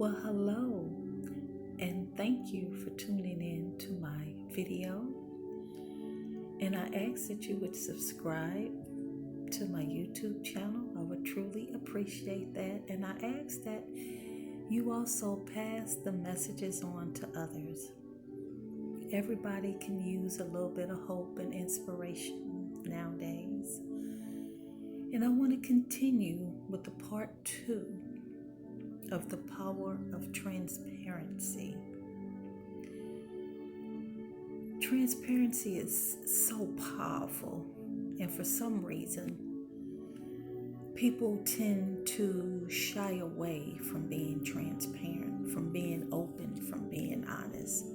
Well, hello, and thank you for tuning in to my video. And I ask that you would subscribe to my YouTube channel. I would truly appreciate that. And I ask that you also pass the messages on to others. Everybody can use a little bit of hope and inspiration nowadays. And I want to continue with the part 2 of the power of transparency. Transparency is so powerful, and for some reason, people tend to shy away from being transparent, from being open, from being honest.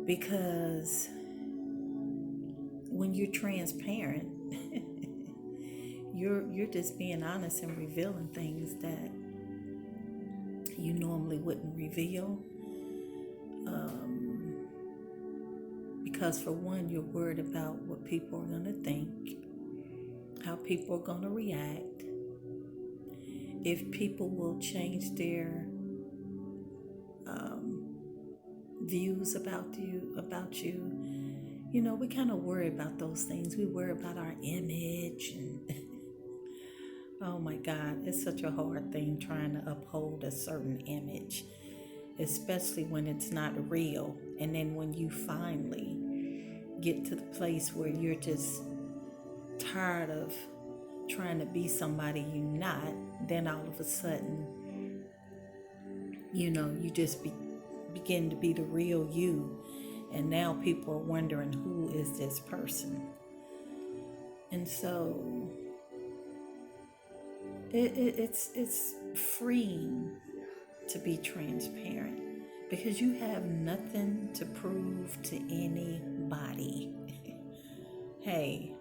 Because when you're transparent, you're just being honest and revealing things that you normally wouldn't reveal. Because for one, you're worried about what people are going to think, how people are going to react, if people will change their views about you. You know, we kind of worry about those things. We worry about our image and oh my God, it's such a hard thing trying to uphold a certain image, especially when it's not real. And then when you finally get to the place where you're just tired of trying to be somebody you're not, then all of a sudden, you just begin to be the real you. And now people are wondering, who is this person? And so it's freeing to be transparent because you have nothing to prove to anybody. Hey,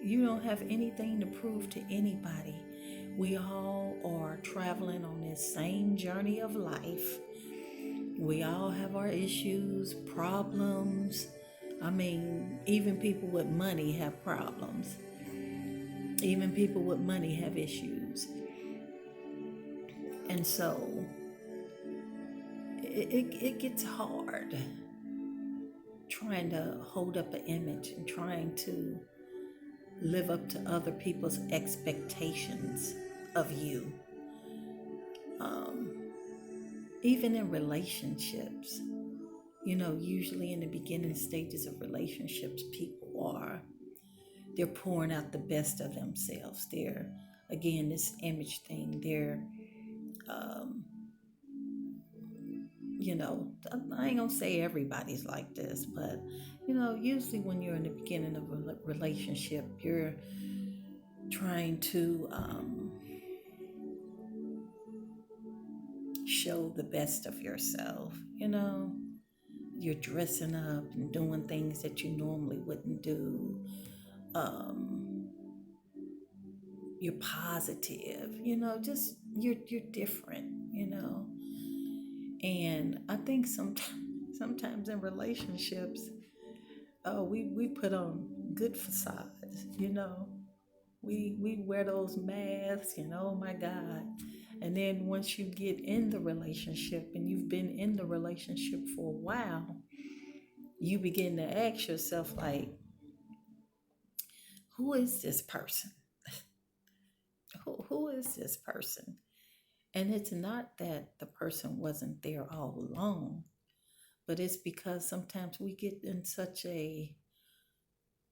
you don't have anything to prove to anybody. We all are traveling on this same journey of life. We all have our issues, problems. I mean, even people with money have problems. Even people with money have issues. And so it gets hard trying to hold up an image and trying to live up to other people's expectations of you. Even in relationships, usually in the beginning stages of relationships, they're pouring out the best of themselves. They're, again, this image thing. They're, I ain't gonna say everybody's like this, but, usually when you're in the beginning of a relationship, you're trying to show the best of yourself. You're dressing up and doing things that you normally wouldn't do. You're positive, just you're different, and I think sometimes in relationships, we put on good facades, we wear those masks, and oh my God. And then once you get in the relationship and you've been in the relationship for a while, you begin to ask yourself, like, who is this person? Who is this person? And it's not that the person wasn't there all along, but it's because sometimes we get in such a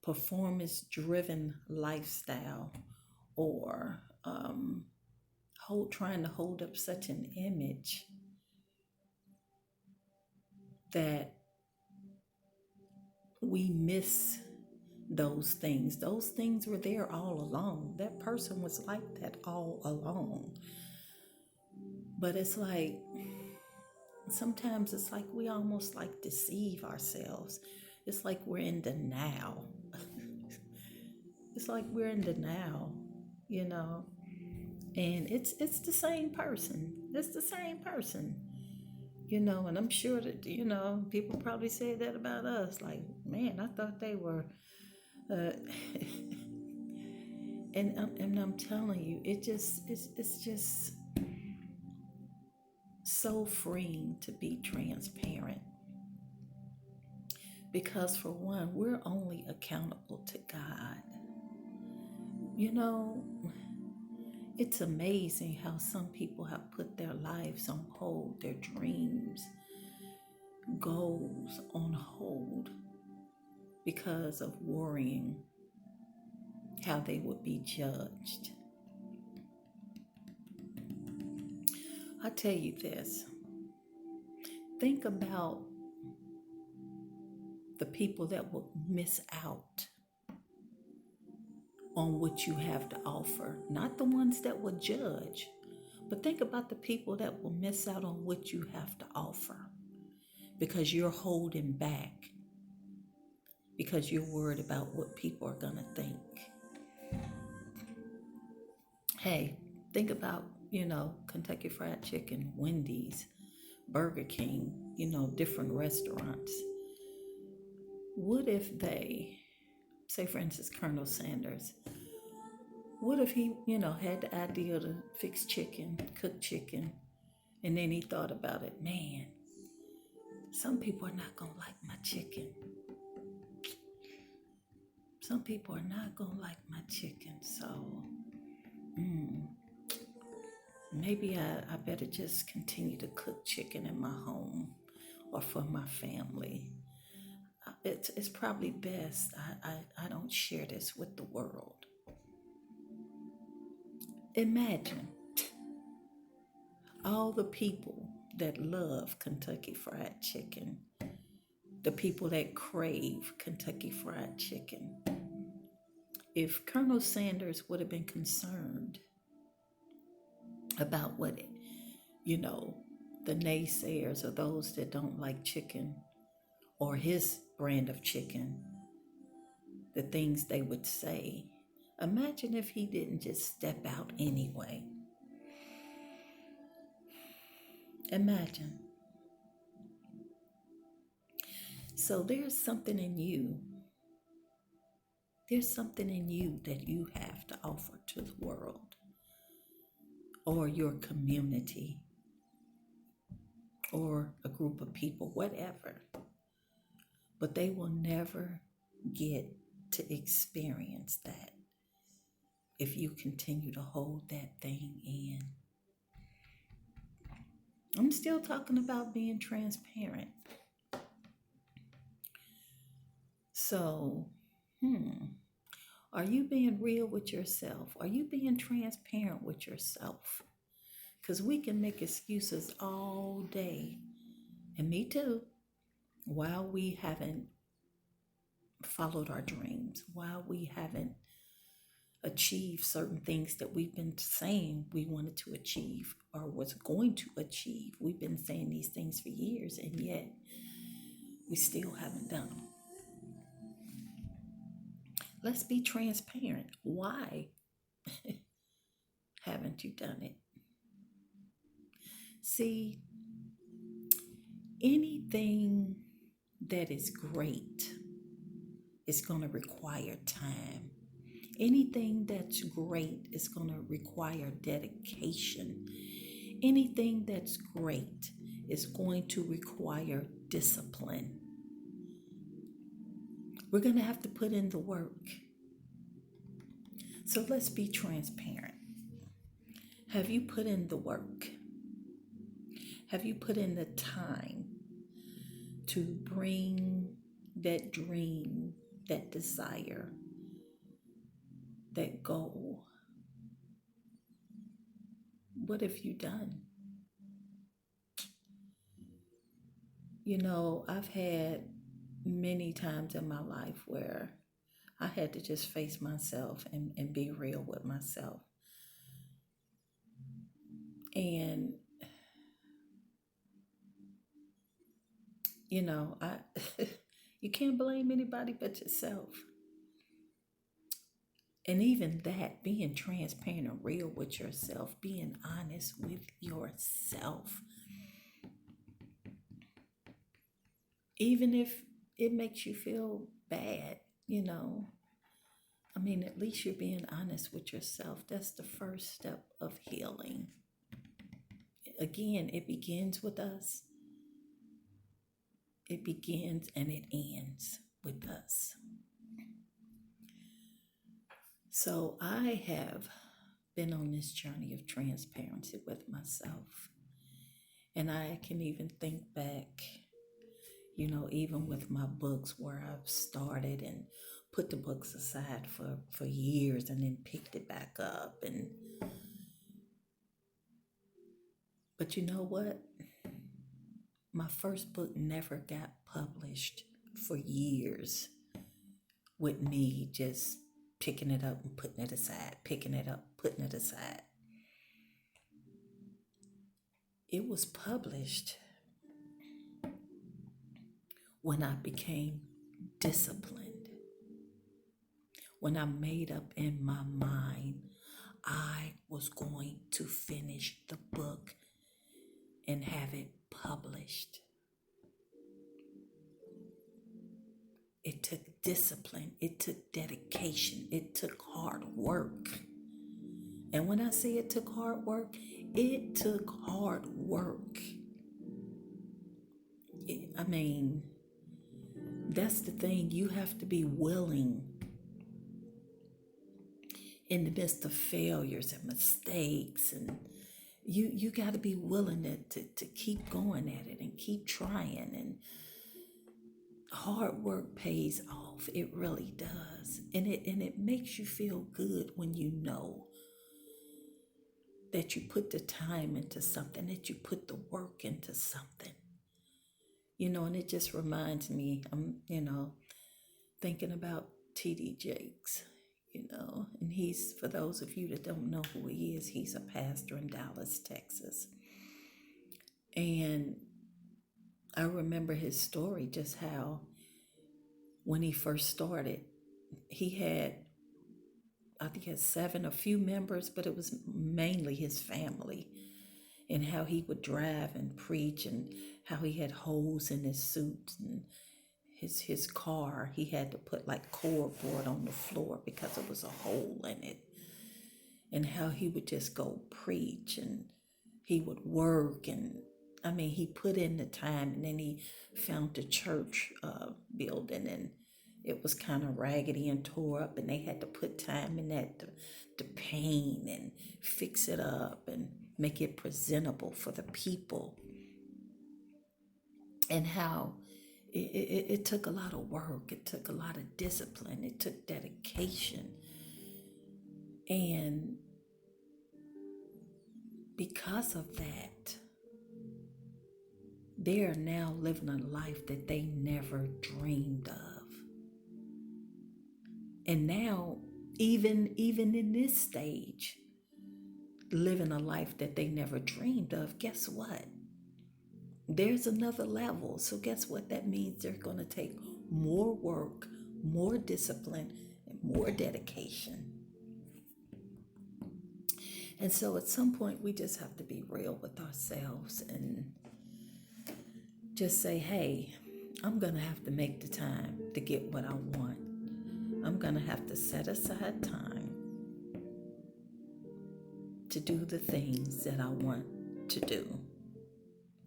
performance-driven lifestyle, or trying to hold up such an image that we miss those things. Those things were there all along. That person was like that all along. But it's like, sometimes it's like we almost like deceive ourselves. It's like we're in denial. It's like we're in denial, and it's the same person. It's the same person. And I'm sure that, people probably say that about us. Like, man, I thought they were, and I'm telling you, it's just so freeing to be transparent because, for one, we're only accountable to God. You know, it's amazing how some people have put their lives on hold, their dreams, goals on hold because of worrying how they would be judged. I tell you this, think about the people that will miss out on what you have to offer, not the ones that will judge, but think about the people that will miss out on what you have to offer because you're holding back, because you're worried about what people are going to think. Hey, think about, Kentucky Fried Chicken, Wendy's, Burger King, different restaurants. What if they, say for instance, Colonel Sanders, what if he, had the idea to fix chicken, cook chicken, and then he thought about it, man, some people are not going to like my chicken. Some people are not going to like my chicken, so maybe I better just continue to cook chicken in my home or for my family. It's probably best I don't share this with the world. Imagine all the people that love Kentucky Fried Chicken, the people that crave Kentucky Fried Chicken. If Colonel Sanders would have been concerned about what, the naysayers or those that don't like chicken or his brand of chicken, the things they would say, imagine if he didn't just step out anyway. Imagine. So there's something in you. There's something in you that you have to offer to the world or your community or a group of people, whatever. But they will never get to experience that if you continue to hold that thing in. I'm still talking about being transparent. So, are you being real with yourself? Are you being transparent with yourself? Because we can make excuses all day, and me too, while we haven't followed our dreams, while we haven't achieved certain things that we've been saying we wanted to achieve or was going to achieve. We've been saying these things for years, and yet we still haven't done them. Let's be transparent. Why haven't you done it? See, anything that is great is going to require time. Anything that's great is going to require dedication. Anything that's great is going to require discipline. We're going to have to put in the work. So let's be transparent. Have you put in the work? Have you put in the time to bring that dream, that desire, that goal? What have you done? I've had many times in my life where I had to just face myself and be real with myself. And, you can't blame anybody but yourself. And even that, being transparent and real with yourself, being honest with yourself. Even if it makes you feel bad, at least you're being honest with yourself. That's the first step of healing. again, it begins with us. It begins and it ends with us. So I have been on this journey of transparency with myself. And I can even think back, even with my books where I've started and put the books aside for years and then picked it back up. But you know what? My first book never got published for years with me just picking it up and putting it aside, picking it up, putting it aside. It was published when I became disciplined, when I made up in my mind I was going to finish the book and have it published. It took discipline, it took dedication, it took hard work. And when I say it took hard work, it took hard work. That's the thing. You have to be willing in the midst of failures and mistakes, and you got to be willing to keep going at it and keep trying. And hard work pays off. It really does. And it makes you feel good when you know that you put the time into something, that you put the work into something. And it just reminds me, I'm thinking about T.D. Jakes, and he's, for those of you that don't know who he is, he's a pastor in Dallas, Texas. And I remember his story, just how when he first started, he had, I think he had 7, a few members, but it was mainly his family, and how he would drive and preach, and how he had holes in his suit, and his car, he had to put like cardboard on the floor because there was a hole in it, and how he would just go preach, and he would work, and he put in the time, and then he found the church building, and it was kind of raggedy and tore up, and they had to put time in that to paint and fix it up and make it presentable for the people. And how it took a lot of work, it took a lot of discipline, it took dedication. And because of that, they are now living a life that they never dreamed of. And now, even in this stage, living a life that they never dreamed of, guess what? There's another level. So guess what that means? They're going to take more work, more discipline, and more dedication. And so at some point, we just have to be real with ourselves and just say, hey, I'm going to have to make the time to get what I want. I'm going to have to set aside time to do the things that I want to do.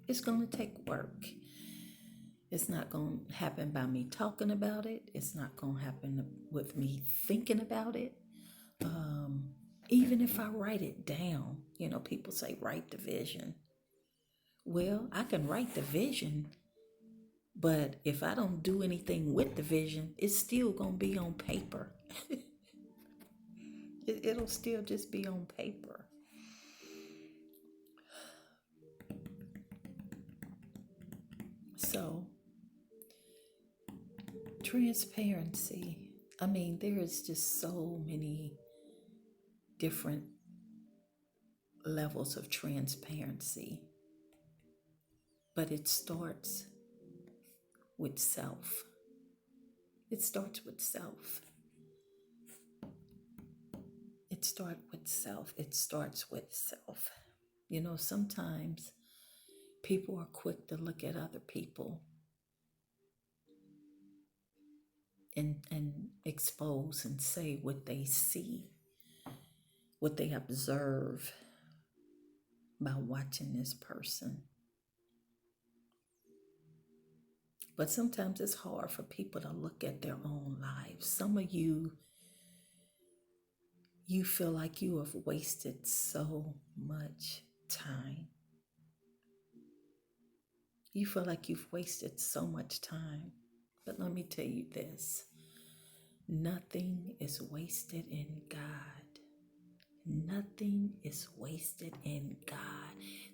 It's going to take work. It's not going to happen by me talking about it. It's not going to happen with me thinking about it. Even if I write it down, people say, write the vision. Well, I can write the vision, but if I don't do anything with the vision, it's still going to be on paper. It'll still just be on paper. So, transparency. There is just so many different levels of transparency. But it starts with self. It starts with self. It starts with self. It starts with self. Sometimes people are quick to look at other people and expose and say what they see, what they observe, by watching this person. But sometimes it's hard for people to look at their own lives. Some of you, you feel like you have wasted so much time. You feel like you've wasted so much time. But let me tell you this, nothing is wasted in God. Nothing is wasted in God.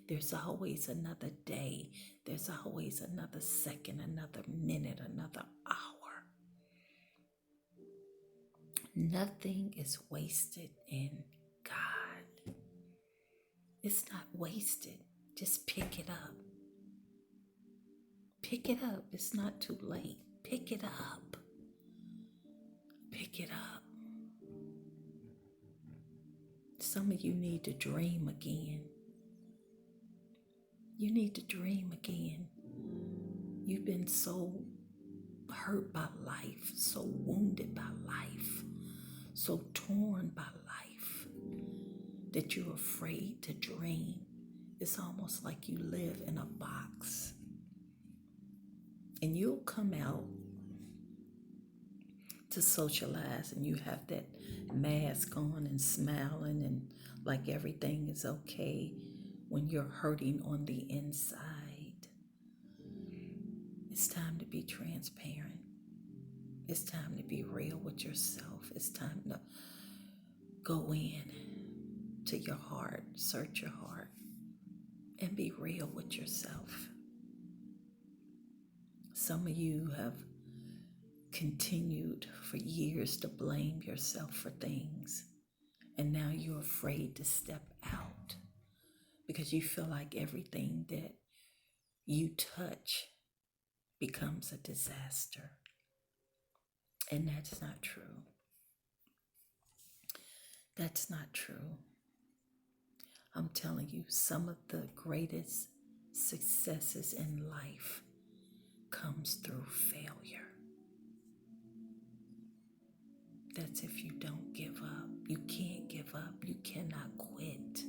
There's always another day. There's always another second, another minute, another hour. Nothing is wasted in God. It's not wasted. Just pick it up. Pick it up. It's not too late. Pick it up. Pick it up. Some of you need to dream again. You need to dream again. You've been so hurt by life, so wounded by life, so torn by life that you're afraid to dream. It's almost like you live in a box. And you'll come out to socialize and you have that mask on and smiling and like everything is okay when you're hurting on the inside. It's time to be transparent. It's time to be real with yourself. It's time to go in to your heart, search your heart, and be real with yourself. Some of you have continued for years to blame yourself for things, and now you're afraid to step out because you feel like everything that you touch becomes a disaster. And that's not true. That's not true. I'm telling you, some of the greatest successes in life comes through failure. That's if you don't give up. You can't give up. You cannot quit.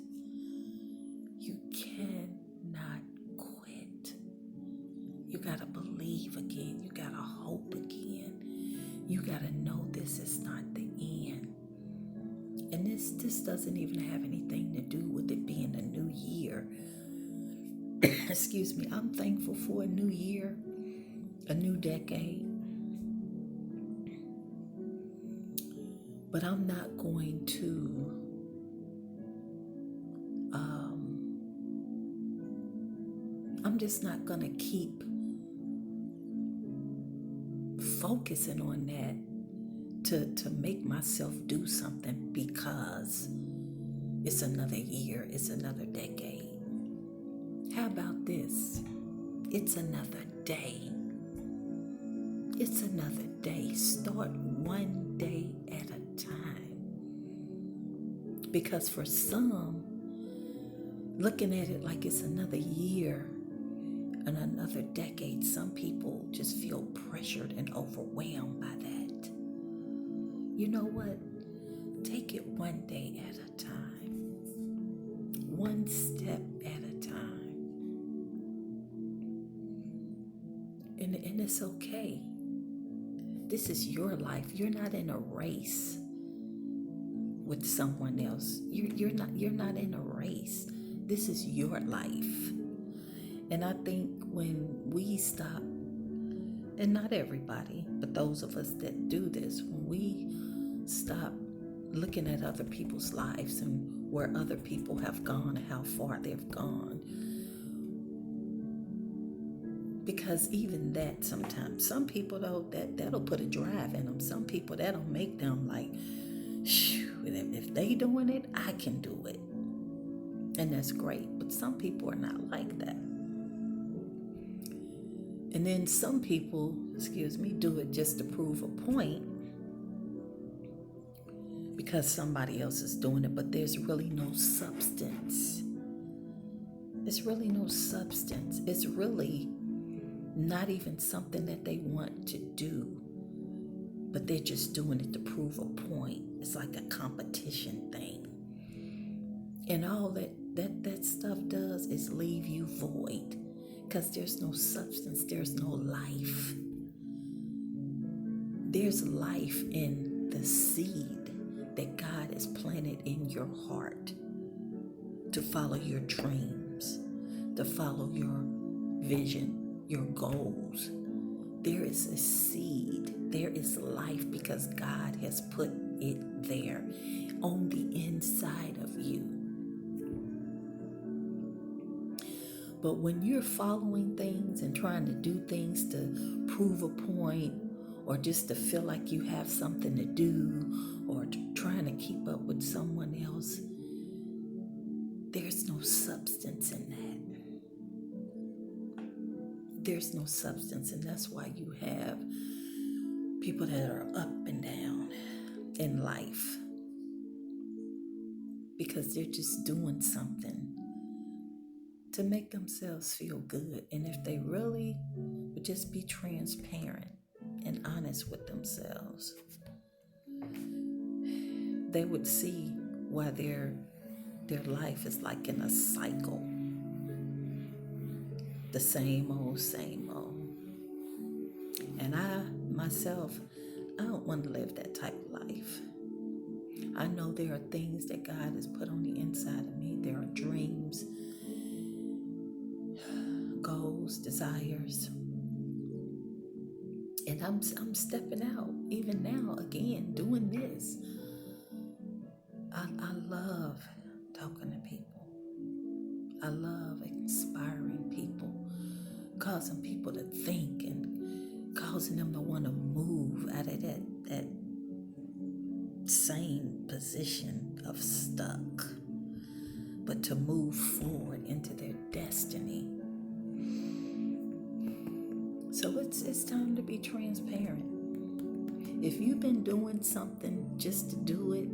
You cannot quit. You got to believe again. You got to hope again. You got to know this is not the end. And this doesn't even have anything to do with it being a new year. Excuse me. I'm thankful for a new year, a new decade. But I'm not going to I'm just not going to keep focusing on that to make myself do something because it's another year, it's another decade. How about this? It's another day. It's another day. Start one day at a time. Because for some, looking at it like it's another year and another decade, some people just feel pressured and overwhelmed by that. You know what? Take it one day at a time. One step at a time. And it's okay. This is your life. You're not in a race with someone else. You're not in a race. This is your life. And I think when we stop, and not everybody, but those of us that do this, when we stop looking at other people's lives and where other people have gone and how far they've gone, because even that sometimes, some people though, that'll put a drive in them. Some people, that'll make them like, shoo, if they doing it, I can do it. And that's great. But some people are not like that. And then some people, do it just to prove a point because somebody else is doing it, but there's really no substance. It's really no substance. It's really not even something that they want to do, but they're just doing it to prove a point. It's like a competition thing. And all that stuff does is leave you void, because there's no substance, there's no life. There's life in the seed that God has planted in your heart to follow your dreams, to follow your vision, your goals. There is a seed, there is life, because God has put it there on the inside of you. But when you're following things and trying to do things to prove a point, or just to feel like you have something to do, or trying to keep up with someone else, there's no substance in that. There's no substance, and that's why you have people that are up and down in life, because they're just doing something to make themselves feel good. And if they really would just be transparent and honest with themselves, they would see why their life is like in a cycle. The same old, same old. And I, myself, I don't want to live that type of life. I know there are things that God has put on the inside of me. There are dreams, goals, desires. And I'm stepping out, even now, again, doing this. I love talking to people. I love inspiring people, causing people to think, and causing them to want to move out of that same position of stuck, but to move forward into their destiny. So it's time to be transparent. If you've been doing something just to do it,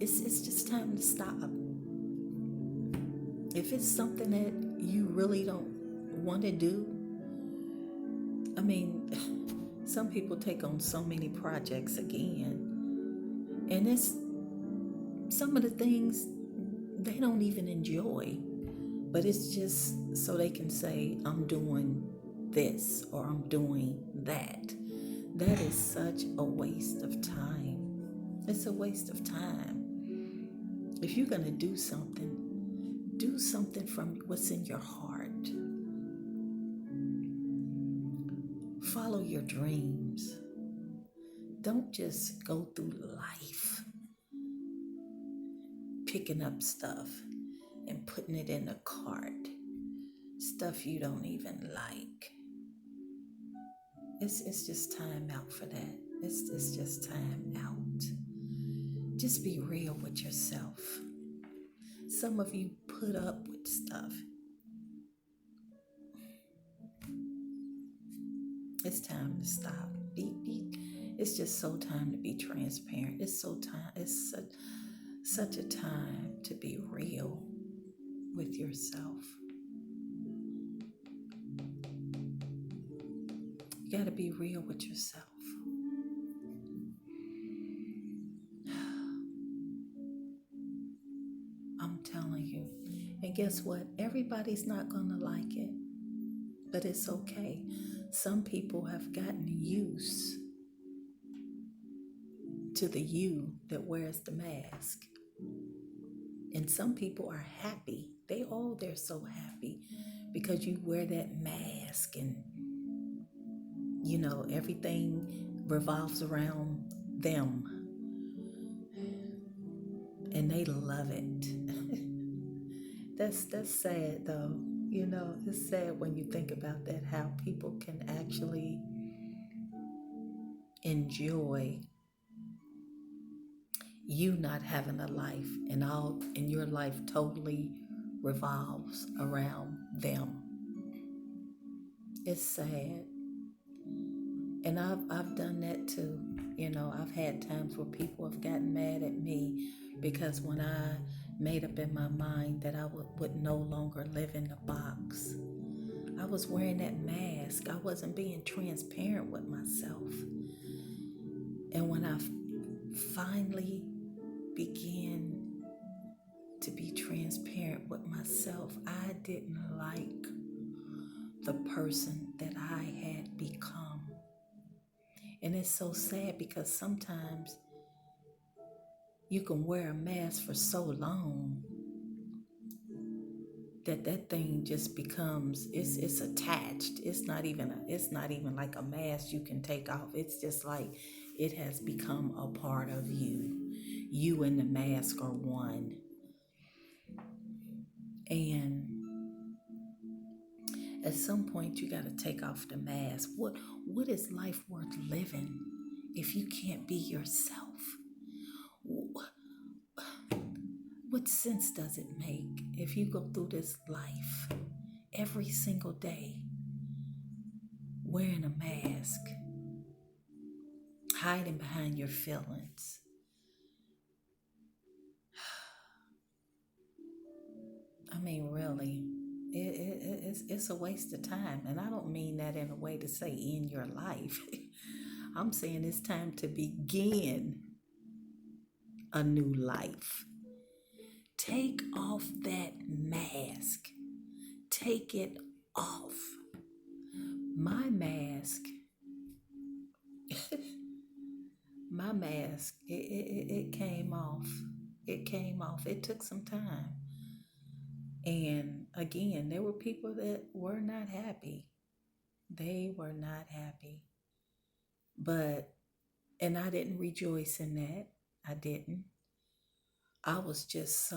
it's just time to stop. If it's something that you really don't want to do, I mean, some people take on so many projects again, and it's some of the things they don't even enjoy, but it's just so they can say, I'm doing this or I'm doing that. That is such a waste of time. It's a waste of time. If you're going to do something from what's in your heart. Follow your dreams. Don't just go through life picking up stuff and putting it in a cart. Stuff you don't even like. It's just time out for that. It's just time out. Just be real with yourself. Some of you put up with stuff. It's time to stop. It's just so time to be transparent. It's such a time to be real with yourself. You got to be real with yourself. I'm telling you. And guess what? Everybody's not going to like it, but it's okay. Some people have gotten used to the you that wears the mask. And some people are happy. They're so happy because you wear that mask, and everything revolves around them. And they love it. That's sad though. It's sad when you think about that, how people can actually enjoy you not having a life, and your life totally revolves around them. It's sad. And I've done that too. I've had times where people have gotten mad at me because when I made up in my mind that I would no longer live in the box, I was wearing that mask. I wasn't being transparent with myself. And when I finally began to be transparent with myself, I didn't like the person that I had become. And it's so sad because sometimes you can wear a mask for so long that thing just becomes it's attached. It's not even like a mask you can take off. It's just like it has become a part of you. You and the mask are one. And at some point you got to take off the mask. What is life worth living if you can't be yourself? What sense does it make if you go through this life every single day wearing a mask, hiding behind your feelings? I mean, really, it's a waste of time. And I don't mean that in a way to say in your life. I'm saying it's time to begin a new life. Take off that mask. Take it off. My mask, it came off. It came off. It took some time. And again, there were people that were not happy. They were not happy. And I didn't rejoice in that. I didn't. I was just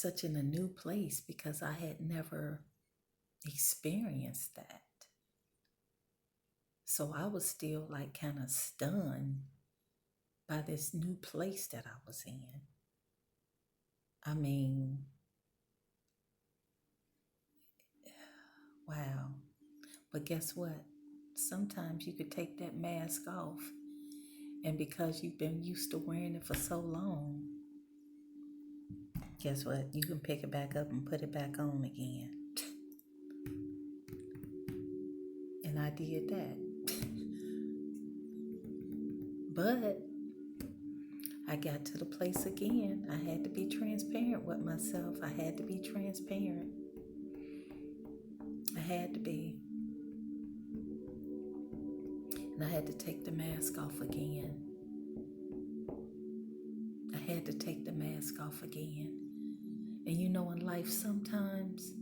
such in a new place because I had never experienced that. So I was still like kind of stunned by this new place that I was in. I mean, wow. But guess what? Sometimes you could take that mask off, and because you've been used to wearing it for so long, guess what? You can pick it back up and put it back on again. And I did that. But I got to the place again. I had to be transparent with myself. I had to be transparent. I had to be. And I had to take the mask off again. I had to take the mask off again. And you know, in life, sometimes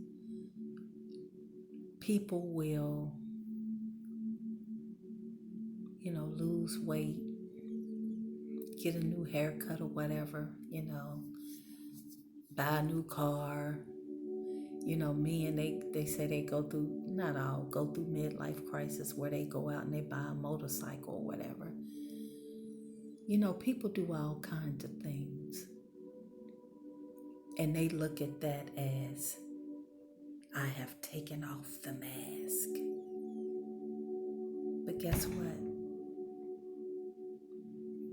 people will, lose weight, get a new haircut or whatever, buy a new car. Men, they say they go through, not all, go through midlife crisis where they go out and they buy a motorcycle or whatever. People do all kinds of things. And they look at that as, I have taken off the mask. But guess what?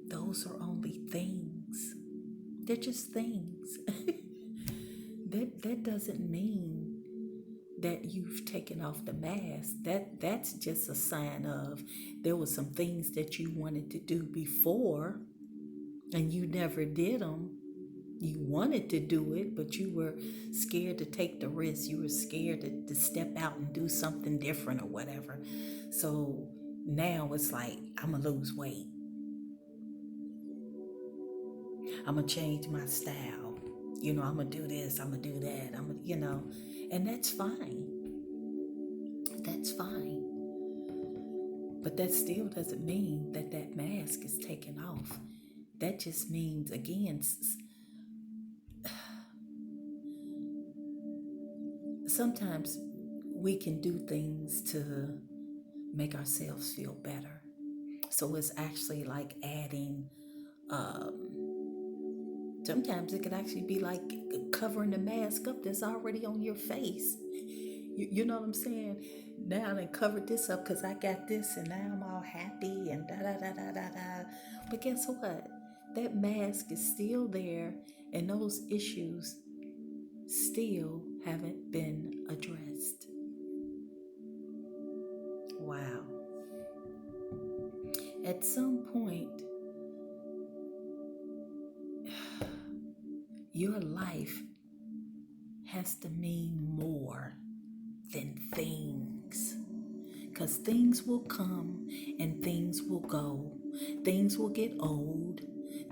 Those are only things. They're just things. That doesn't mean that you've taken off the mask. That's just a sign of there were some things that you wanted to do before and you never did them. You wanted to do it, but you were scared to take the risk. You were scared to step out and do something different or whatever. So now it's like, I'm going to lose weight. I'm going to change my style. I'm going to do this. I'm going to do that. And that's fine. That's fine. But that still doesn't mean that mask is taken off. That just means, again, sometimes we can do things to make ourselves feel better. So it's actually like adding, sometimes it could actually be like covering the mask up that's already on your face. You know what I'm saying? Now I covered this up because I got this and now I'm all happy and da-da-da-da-da-da. But guess what? That mask is still there and those issues still haven't been addressed. Wow. At some point, Your life has to mean more than things. Because things will come and things will go. Things will get old.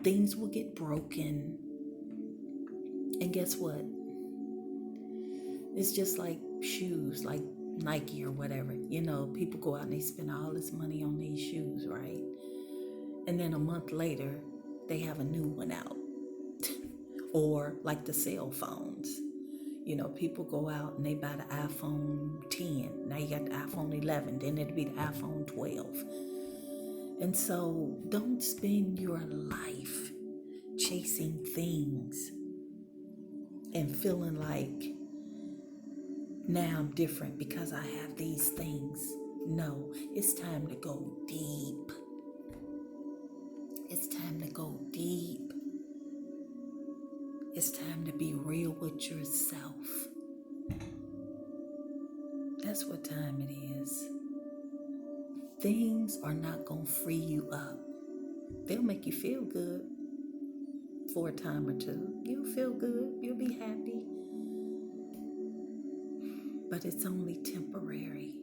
Things will get broken. And guess what? It's just like shoes, like Nike or whatever. You know, people go out and they spend all this money on these shoes, right? And then a month later, they have a new one out. Or like the cell phones. You know, people go out and they buy the iPhone 10. Now you got the iPhone 11. Then it'll be the iPhone 12. And so don't spend your life chasing things and feeling like now I'm different because I have these things. No, it's time to go deep. It's time to go deep. It's time to be real with yourself. That's what time it is. Things are not going to free you up. They'll make you feel good for a time or two. You'll feel good. You'll be happy. But it's only temporary.